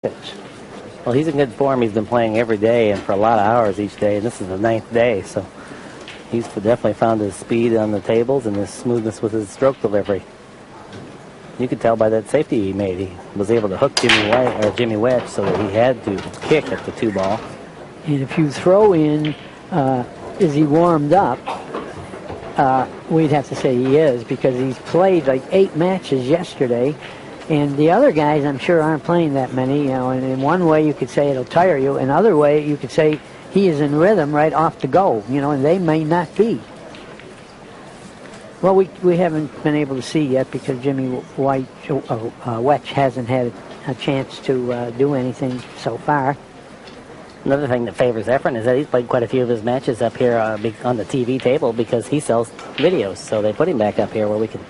Well, he's in good form. He's been playing every day and for a lot of hours each day, and this is the 9th day, so he's definitely found his speed on the tables and his smoothness with his stroke delivery. You could tell by that safety he made. He was able to hook Jimmy Wedge so that he had to kick at the 2-ball. And if you throw in, is he warmed up? We'd have to say he is, because he's played like 8 matches yesterday. And the other guys, I'm sure, aren't playing that many. You know, and in one way you could say it'll tire you. Another way you could say he is in rhythm right off the go. You know, and they may not be. Well, we haven't been able to see yet because Jimmy Wedge hasn't had a chance to do anything so far. Another thing that favors Efren is that he's played quite a few of his matches up here on the TV table because he sells videos. So they put him back up here where we can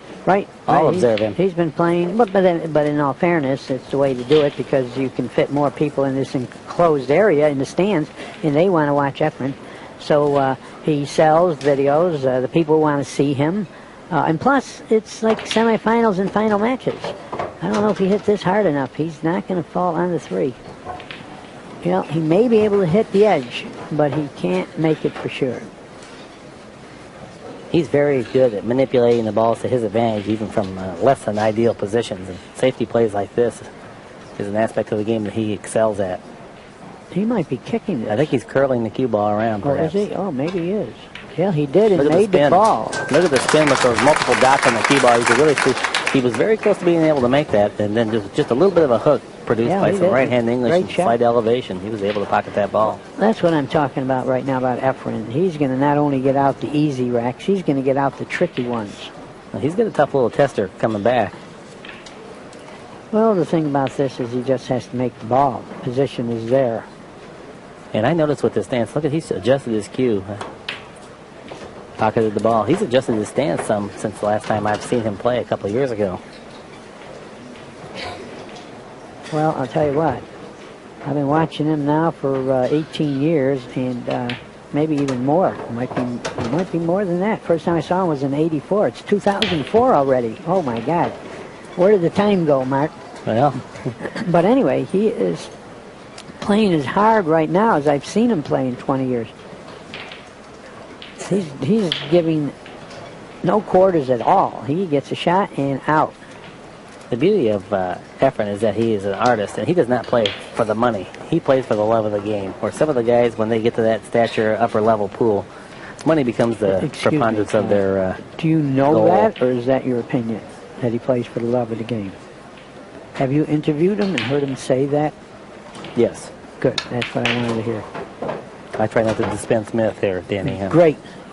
all observe him. He's been playing, but in all fairness, it's the way to do it because you can fit more people in this enclosed area in the stands, and they want to watch Efren. So he sells videos. The people want to see him. And plus, it's like semifinals and final matches. I don't know if he hit this hard enough. He's not going to fall on the 3. You know, he may be able to hit the edge, but he can't make it for sure. He's very good at manipulating the balls to his advantage, even from less than ideal positions. And safety plays like this is an aspect of the game that he excels at. He might be kicking this. I think he's curling the cue ball around, perhaps. Oh, is he? Oh, maybe he is. Yeah, he did and made the ball. Look at the spin with those multiple dots on the cue ball. You could really see he was very close to being able to make that, and then just a little bit of a hook produced by some right-hand English and slight elevation. He was able to pocket that ball. That's what I'm talking about right now about Efren. He's going to not only get out the easy racks, he's going to get out the tricky ones. Well, he's got a tough little tester coming back. Well, the thing about this is he just has to make the ball. The position is there. And I noticed with this stance, look at he's adjusted his cue. Pocketed the ball. He's adjusted his stance some since the last time I've seen him play a couple of years ago. Well, I'll tell you what. I've been watching him now for 18 years, and maybe even more. It might be more than that. First time I saw him was in '84. It's 2004 already. Oh my God, where did the time go, Mark? Well, but anyway, he is playing as hard right now as I've seen him play in 20 years. He's giving no quarters at all. He gets a shot and out. The beauty of Efren is that he is an artist, and he does not play for the money. He plays for the love of the game. Where some of the guys, when they get to that stature, upper-level pool, money becomes the preponderance of their Do you know goal. that, or is that your opinion, that he plays for the love of the game? Have you interviewed him and heard him say that? Yes. Good. That's what I wanted to hear. I try not to dispense myth here, Danny.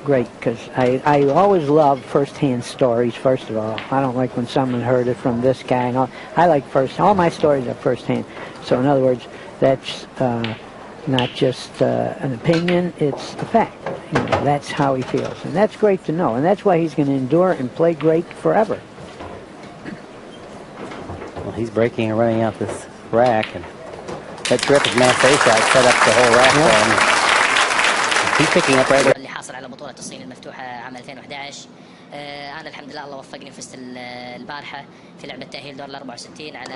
Great, because I always love first-hand stories, first of all. I don't like when someone heard it from this guy. And all. I like all my stories are first-hand. So in other words, that's not just an opinion, it's a fact. You know, that's how he feels. And that's great to know. And that's why he's going to endure and play great forever. Well, he's breaking and running out this rack, and that terrific mass A shot set up the whole rack for him. He's picking up right اللي حاصل على بطولة الصين المفتوحة عام 2011. أنا الحمد لله الله وفقني وفزت البارحة في لعبة تأهيل دور ال 64 على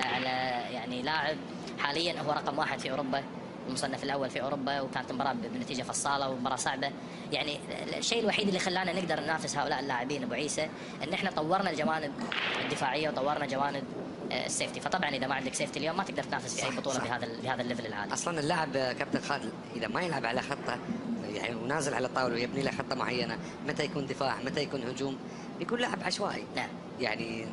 يعني لاعب حاليا هو رقم 1 في أوروبا، المصنف الأول في أوروبا، وكانت مباراة بنتيجة فصالة ومباراة صعبة. يعني الشيء الوحيد اللي خلانا نقدر ننافس هؤلاء اللاعبين أبو عيسى إن إحنا طورنا الجوانب الدفاعية وطورنا جوانب السيفتي. فطبعا اذا ما عندك سيفتي اليوم ما تقدر تنافس في اي بطوله بهذا الليفل العالي. اصلا اللاعب كابتن خالد اذا ما يلعب على خطه يعني ونازل على الطاوله ويبني له خطه معينه، متى يكون دفاع متى يكون هجوم، بيكون لاعب عشوائي. نعم. يعني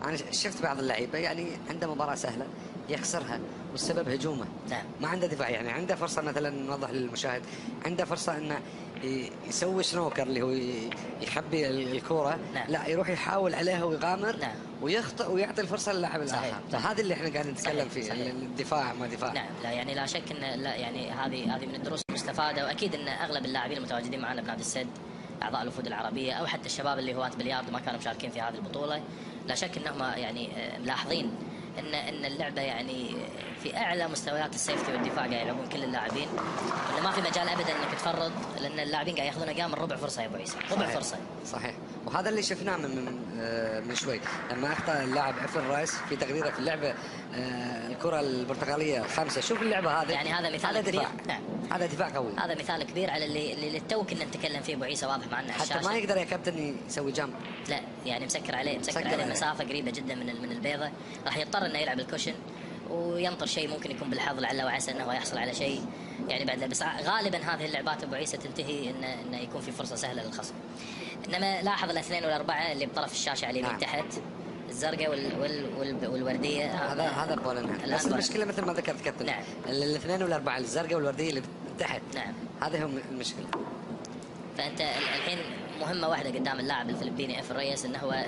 انا شفت بعض اللعيبه يعني عنده مباراه سهله يخسرها والسبب هجومه. نعم. ما عنده دفاع، يعني عنده فرصه مثلا نوضح للمشاهد، عنده فرصه انه يسوي سنوكر اللي هو يخبي الكوره. نعم. لا، يروح يحاول عليها ويغامر. نعم. ويخطئ ويعطي الفرصه للاعب الاخر. فهذا اللي احنا قاعدين نتكلم فيه. صحيح. الدفاع ما دفاع. نعم. لا يعني لا شك ان لا يعني هذه من الدروس المستفاده، واكيد ان اغلب اللاعبين المتواجدين معنا بنادي السد اعضاء الوفود العربيه او حتى الشباب اللي هواة بلياردو ما كانوا مشاركين في هذه البطوله، لا شك انهم يعني ملاحظين ان اللعبه يعني في اعلى مستويات السيفتي والدفاع قاعد يلعبون كل اللاعبين، وانه ما في مجال ابدا انك تفرط، لان اللاعبين قاعد ياخذون اقام من ربع فرصه يا ابو عيسى، ربع فرصه. صحيح. وهذا اللي شفناه من شوي لما اخطا اللاعب افرن رايس في تغريده في اللعبه الكره البرتغاليه الخامسه. شوف اللعبه هذه، يعني هذا مثال كبير. دفاع. نعم، هذا دفاع قوي. هذا مثال كبير على اللي تو كنا نتكلم فيه ابو عيسى، واضح معنا على حتى الشاشه. ما يقدر يا كابتن يسوي جامب. لا يعني مسكر عليه مسافه قريبه جدا من البيضه. راح يضطر انه يلعب الكوشن وينطر شيء ممكن يكون بالحظ، لعله وعسى انه يحصل على شيء يعني بعد. بس غالبا هذه اللعبات ابو عيسى تنتهي انه يكون في فرصه سهله للخصم. انما لاحظ الاثنين والاربعه اللي بطرف الشاشه على اليمين تحت، الزرقاء والورديه. هذا بولن. بس المشكله مثل ما ذكرت كابتن، نعم، الاثنين والاربعه الزرقاء والورديه اللي تحت. نعم، هذه هم المشكله. فانت الحين مهمه واحده قدام اللاعب الفلبيني افرن ريس، انه هو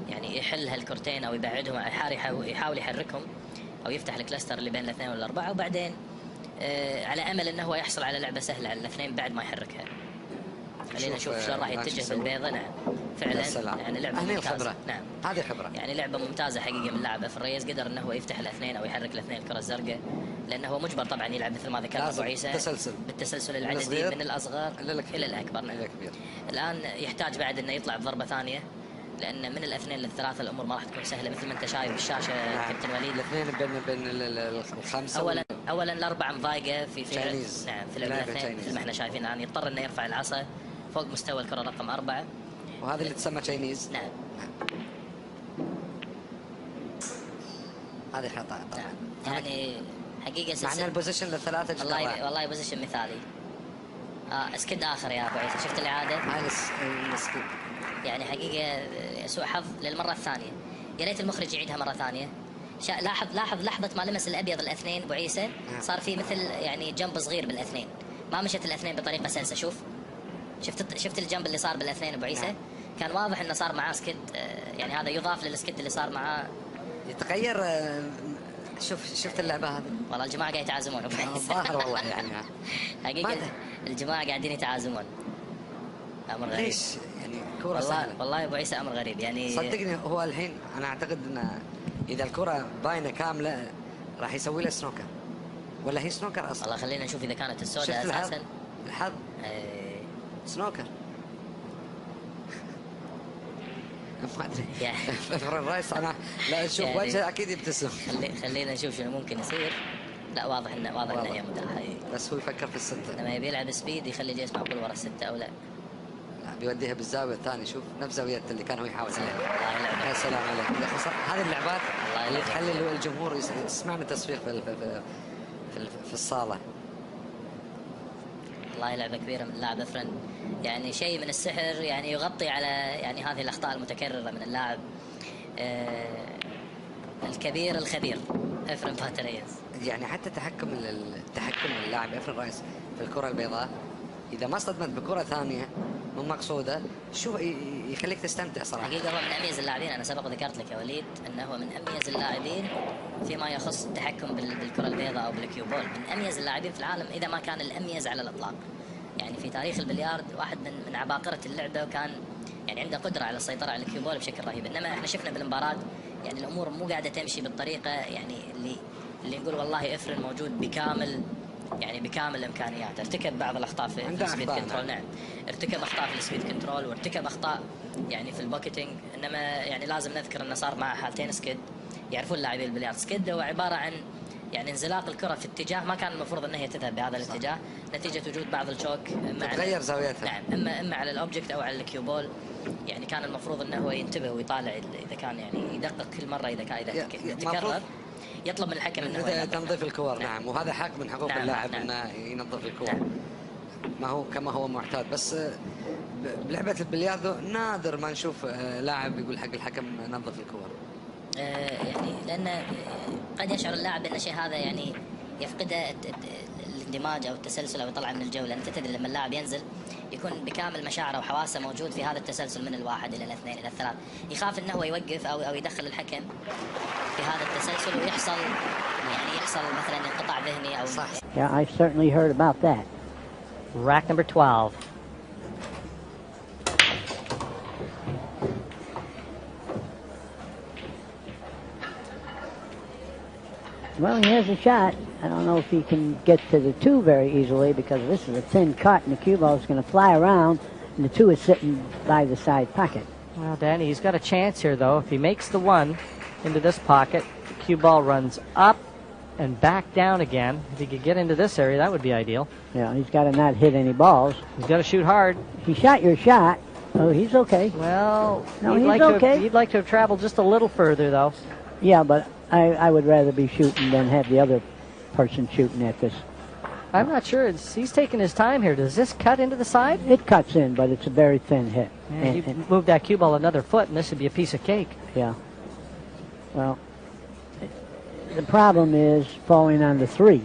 يعني يحل هالكرتين او يبعدهم، او يحاول يحركهم او يفتح الكلاستر اللي بين الاثنين والاربعه، وبعدين على امل انه هو يحصل على لعبه سهله على الاثنين بعد ما يحركها. خلينا نشوف شلون راح يتجه بالبيضه. نعم فعلا يعني لعبه ممتازه. نعم هذه خبره، يعني لعبه ممتازه حقيقه من اللاعب افرن ريس. قدر انه هو يفتح الاثنين او يحرك الاثنين الكره الزرقاء، لانه هو مجبر طبعا يلعب مثل ما ذكر ابو عيسى بالتسلسل العددي من الاصغر الى الاكبر. نعم. الان يحتاج بعد انه يطلع بضربه ثانيه، لان من الاثنين للثلاثه الامور ما راح تكون سهله مثل ما انت شايف بالشاشه. نعم. كابتن وليد الاثنين بين الخمسه. اولا الاربعه مضايقه في نعم في الاثنين مثل ما احنا شايفين الان. يضطر انه يرفع العصا فوق مستوى الكره رقم 4، وهذا اللي تسمى تشاينيز. نعم. هذه خطا طبعا. نعم. يعني حقيقه مع ان البوزيشن للثلاثه والله بوزيشن مثالي. اسكد اخر يا ابو عيسى، شفت الاعاده؟ هاي الاسكد يعني حقيقه سوء حظ للمره الثانيه. يا ريت المخرج يعيدها مره ثانيه. لاحظ لحظه ما لمس الابيض الاثنين ابو عيسى، صار في مثل يعني جنب صغير بالاثنين، ما مشت الاثنين بطريقه سلسه. شوف شفت الجنب اللي صار بالاثنين ابو عيسى. كان واضح انه صار معاه سكد، يعني هذا يضاف للسكد اللي صار معاه يتغير. شفت اللعبه هذه؟ والله الجماعه قاعد يتعازمون الظاهر والله يعني حقيقه الجماعه قاعدين يتعازمون. امر غريب. ليش يعني كره سهله؟ والله ابو عيسى امر غريب يعني. صدقني هو الحين انا اعتقد ان اذا الكره باينه كامله راح يسوي له سنوكر، ولا هي سنوكر اصلا. والله خلينا نشوف اذا كانت السوداء اساسا الحظ سنوكر. ما ادري افرن رايس انا لا اشوف يعني وجهه اكيد يبتسم. خلينا نشوف شنو ممكن يصير. لا واضح انه هي متاحه، بس هو يفكر في السته. لما يبي يلعب سبيد يخلي جيس معقول ورا السته او لا بيوديها بالزاويه الثانيه. شوف نفس زاويه اللي كان هو يحاول عليها. يا سلام عليك. هذه اللعبات اللي تخلي الجمهور يسمع من التصفيق في الصاله. والله لعبه كبيره من اللاعب افرن، يعني شيء من السحر، يعني يغطي على يعني هذه الاخطاء المتكرره من اللاعب الكبير الخبير افرن باتا ريز. يعني حتى تحكم اللاعب افرن رايس في الكره البيضاء، اذا ما صدمت بكره ثانيه مو مقصوده شو يخليك تستمتع صراحه. حقيقه هو من اميز اللاعبين. انا سبق ذكرت لك يا وليد انه هو من اميز اللاعبين فيما يخص التحكم بالكره البيضاء او بالكيو بول. من اميز اللاعبين في العالم، اذا ما كان الاميز على الاطلاق. يعني في تاريخ البلياردو واحد من عباقره اللعبه، وكان يعني عنده قدره على السيطره على الكيو بول بشكل رهيب. انما احنا شفنا بالمباراه يعني الامور مو قاعده تمشي بالطريقه يعني اللي نقول والله افرن موجود بكامل امكانياته. ارتكب بعض الاخطاء في السبيد كنترول. نعم ارتكب اخطاء في السبيد كنترول، وارتكب اخطاء يعني في البوكيتنج. انما يعني لازم نذكر انه صار معه حالتين سكيد. يعرفون لاعبي البلياردو سكيد هو عباره عن يعني انزلاق الكره في اتجاه ما كان المفروض انها تذهب بهذا الاتجاه، نتيجه وجود بعض الشوك تغير زاويتها. نعم اما على الاوبجكت او على الكيو بول. يعني كان المفروض انه هو ينتبه ويطالع اذا كان يعني يدقق كل مره اذا تكرر يطلب من الحكم انه تنظيف الكور. نعم وهذا حق من حقوق اللاعب انه ينظف الكور. ما هو كما هو معتاد. بس بلعبه البلياردو نادر ما نشوف لاعب يقول حق الحكم نظف الكور. يعني لان قد يشعر اللاعب ان الشيء هذا يعني يفقد الاندماج او التسلسل او يطلع من الجو. لان انت تدري لما اللاعب ينزل يكون بكامل مشاعره وحواسه موجود في هذا التسلسل من الواحد الى الاثنين الى الثلاث. يخاف انه هو يوقف او يدخل الحكم في هذا التسلسل ويحصل مثلا انقطاع ذهني او صح. Yeah, I've certainly heard about that. Rack number 12. Well, he has a shot. I don't know if he can get to the two very easily because this is a thin cut and the cue ball is going to fly around and the two is sitting by the side pocket. Well, Danny, he's got a chance here, though. If he makes the one into this pocket, the cue ball runs up and back down again. If he could get into this area, that would be ideal. Yeah, he's got to not hit any balls. He's got to shoot hard. He shot your shot. Oh, he's okay. Well, no, he'd he's like okay. he'd like to have traveled just a little further, though. Yeah, but I would rather be shooting than have the other person shooting at this. I'm not sure. He's taking his time here. Does this cut into the side? It cuts in, but it's a very thin hit. Yeah, you move that cue ball another foot, and this would be a piece of cake. Yeah. Well, the problem is falling on the 3,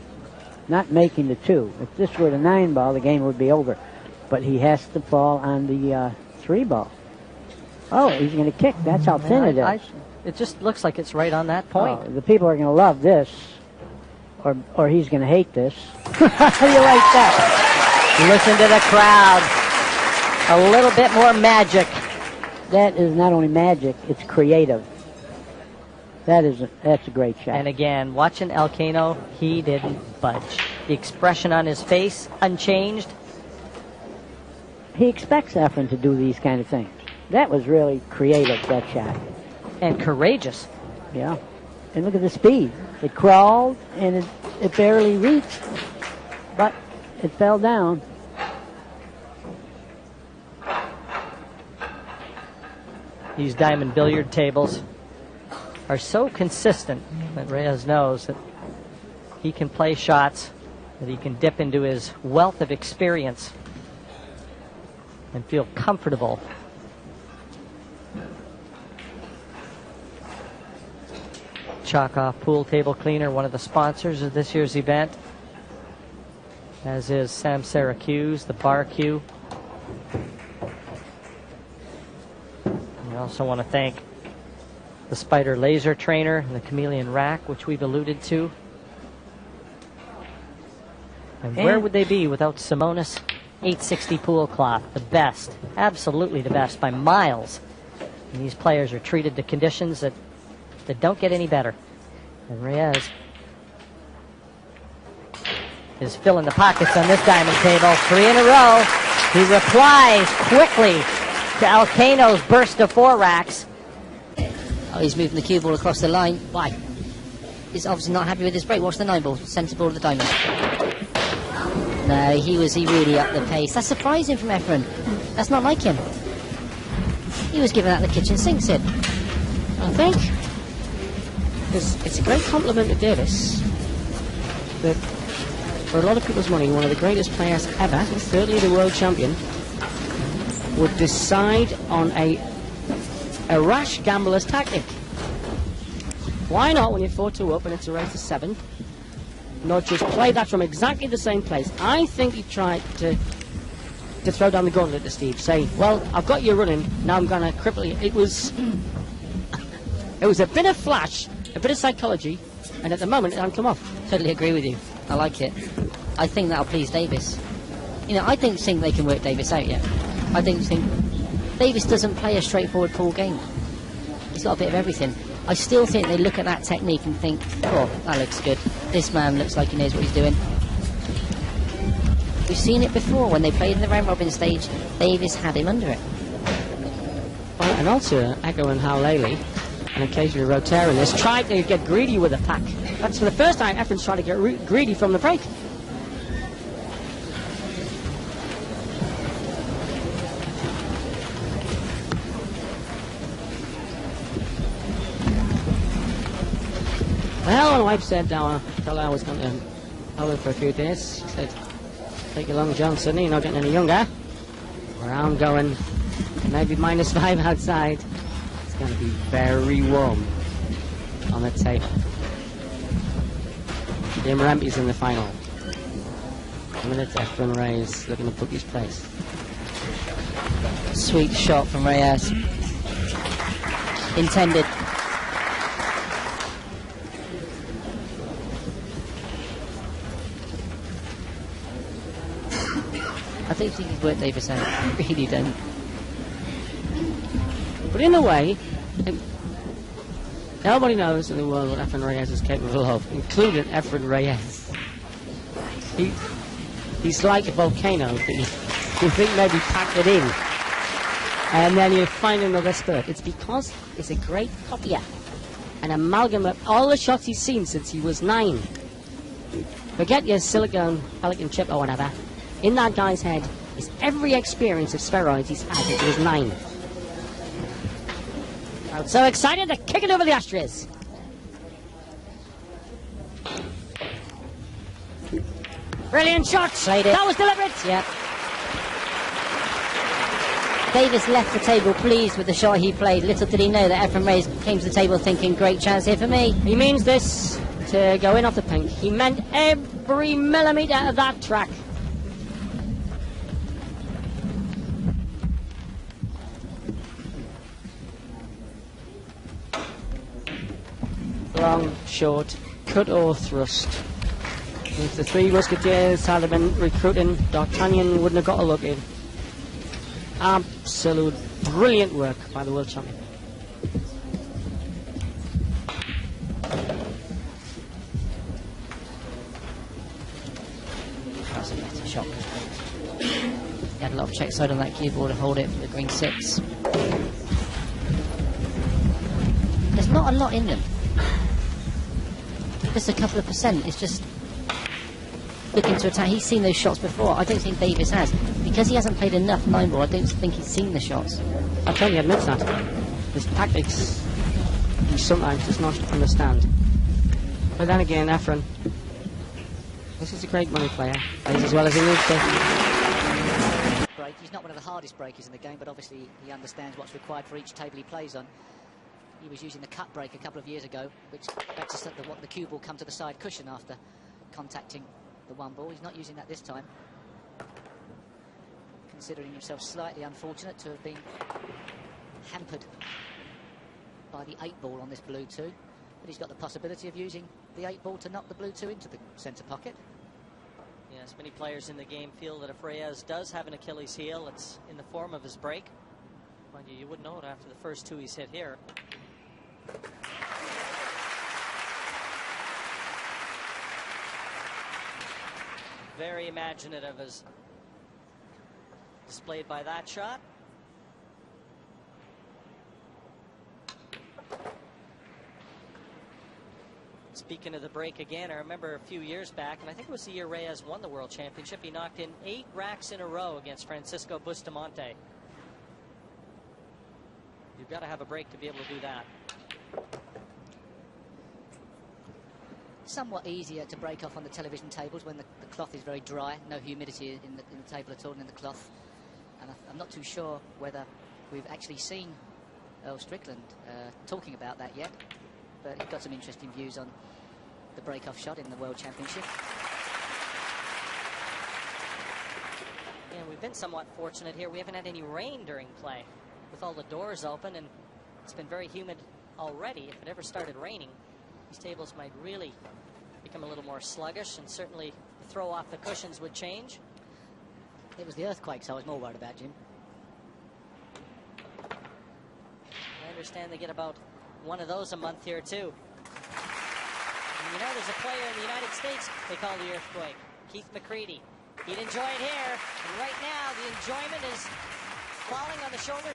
not making the 2. If this were the 9 ball, the game would be over. But he has to fall on the 3 ball. Oh, he's going to kick. That's how thin it is. It just looks like it's right on that point. Oh, the people are going to love this, or he's going to hate this. How do you like that? Listen to the crowd. A little bit more magic. That is not only magic, it's creative. That's a great shot. And again, watching Elcano, he didn't budge. The expression on his face, unchanged. He expects Efren to do these kind of things. That was really creative, that shot. And courageous. Yeah. And look at the speed. It crawled, and it barely reached, but it fell down. These diamond billiard tables are so consistent that Reyes knows that he can play shots, that he can dip into his wealth of experience and feel comfortable. Chockoff Pool Table Cleaner, one of the sponsors of this year's event, as is Sam Syracuse, the Bar Q. We also want to thank the Spider Laser Trainer and the Chameleon Rack, which we've alluded to. And where would they be without Simonis 860 pool cloth? The best, absolutely the best by miles. And these players are treated to conditions that don't get any better. And Reyes is filling the pockets on this diamond table. 3 in a row. He replies quickly to Elcano's burst of 4 racks. Oh, he's moving the cue ball across the line. Why? He's obviously not happy with his break. Watch the 9 ball. Centre ball of the diamond. No, he really upped the pace. That's surprising from Efren. That's not like him. He was giving out the kitchen sinks in. I think it's a great compliment to Davis that for a lot of people's money, one of the greatest players ever, certainly the world champion, would decide on a rash gambler's tactic. Why not, when you're 4-2 up and it's a race to 7, not just play that from exactly the same place? I think he tried to throw down the gauntlet to Steve, say, well, I've got you running, now I'm going to cripple you. It was a bit of flash, a bit of psychology, and at the moment it hasn't come off. Totally agree with you. I like it. I think that'll please Davis. You know, I don't think they can work Davis out yet. I don't think Davis doesn't play a straightforward pool game. He's got a bit of everything. I still think they look at that technique and think, oh, that looks good. This man looks like he knows what he's doing. We've seen it before when they played in the round robin stage. Davis had him under it. Well, and also, echoing how Laley, and occasionally Rotera in this, tried to get greedy with the pack. That's for the first time Efren's trying to get greedy from the break. Well, my wife said a fellow I was going to hold him for a few days. She said, take you along, John Sydney, you're not getting any younger. Where I'm going, maybe -5 outside. It's going to be very warm on the table. Jim Rampy's in the final. A minute Efren Reyes looking to book his place. Sweet shot from Reyes. Intended. I don't think he's worked Davis out. I really don't. But in a way, nobody knows in the world what Efren Reyes is capable of, including Efren Reyes. He's like a volcano that you think maybe packed it in. and then you find another spurt. It's because it's a great copier, an amalgam of all the shots he's seen since he was 9. Forget your silicone pelican chip or whatever. In that guy's head is every experience of steroids he's had since he was 9. I'm so excited to kick it over the Astros. Brilliant shot. Played it. That was deliberate. Yeah. Davis left the table pleased with the shot he played. Little did he know that Efren Reyes came to the table thinking, great chance here for me. He means this to go in off the pink. He meant every millimetre of that track. Long, short, cut or thrust. If the Three Musketeers had been recruiting, D'Artagnan wouldn't have got a look in. Absolute brilliant work by the world champion. That's a better shot. He had a lot of check side on that cue ball to hold it for the green 6. There's not a lot in them. Just a couple of percent. It's just looking to attack. He's seen those shots before. I don't think Davis has. Because he hasn't played enough 9-ball, I don't think he's seen the shots. I totally admit that. His tactics, he sometimes does not understand. But then again, Efren, this is a great money player. Plays as well as he needs to. Break. He's not one of the hardest breakers in the game, but obviously he understands what's required for each table he plays on. He was using the cut break a couple of years ago, which lets us that the cue ball come to the side cushion after contacting the 1 ball. He's not using that this time. Considering himself slightly unfortunate to have been hampered by the 8 ball on this blue 2. But he's got the possibility of using the 8 ball to knock the blue 2 into the centre pocket. Yes, many players in the game feel that if Reyes does have an Achilles heel, it's in the form of his break. Mind you, you wouldn't know it after the first 2 he's hit here. Very imaginative as displayed by that shot. Speaking of the break again, I remember a few years back, and I think it was the year Reyes won the World Championship, he knocked in 8 racks in a row against Francisco Bustamante. You've got to have a break to be able to do that. Somewhat easier to break off on the television tables when the cloth is very dry, no humidity in the table at all and in the cloth. And I'm not too sure whether we've actually seen Earl Strickland talking about that yet, but he's got some interesting views on the break-off shot in the World Championship. Yeah, we've been somewhat fortunate here. We haven't had any rain during play with all the doors open, and it's been very humid already. If it ever started raining, these tables might really become a little more sluggish, and certainly the throw off the cushions would change. It was the earthquakes I was more worried about, Jim. I understand they get about 1 of those a month here too. And you know, there's a player in the United States they call the earthquake, Keith McCready. He'd enjoy it here, and right now the enjoyment is falling on the shoulders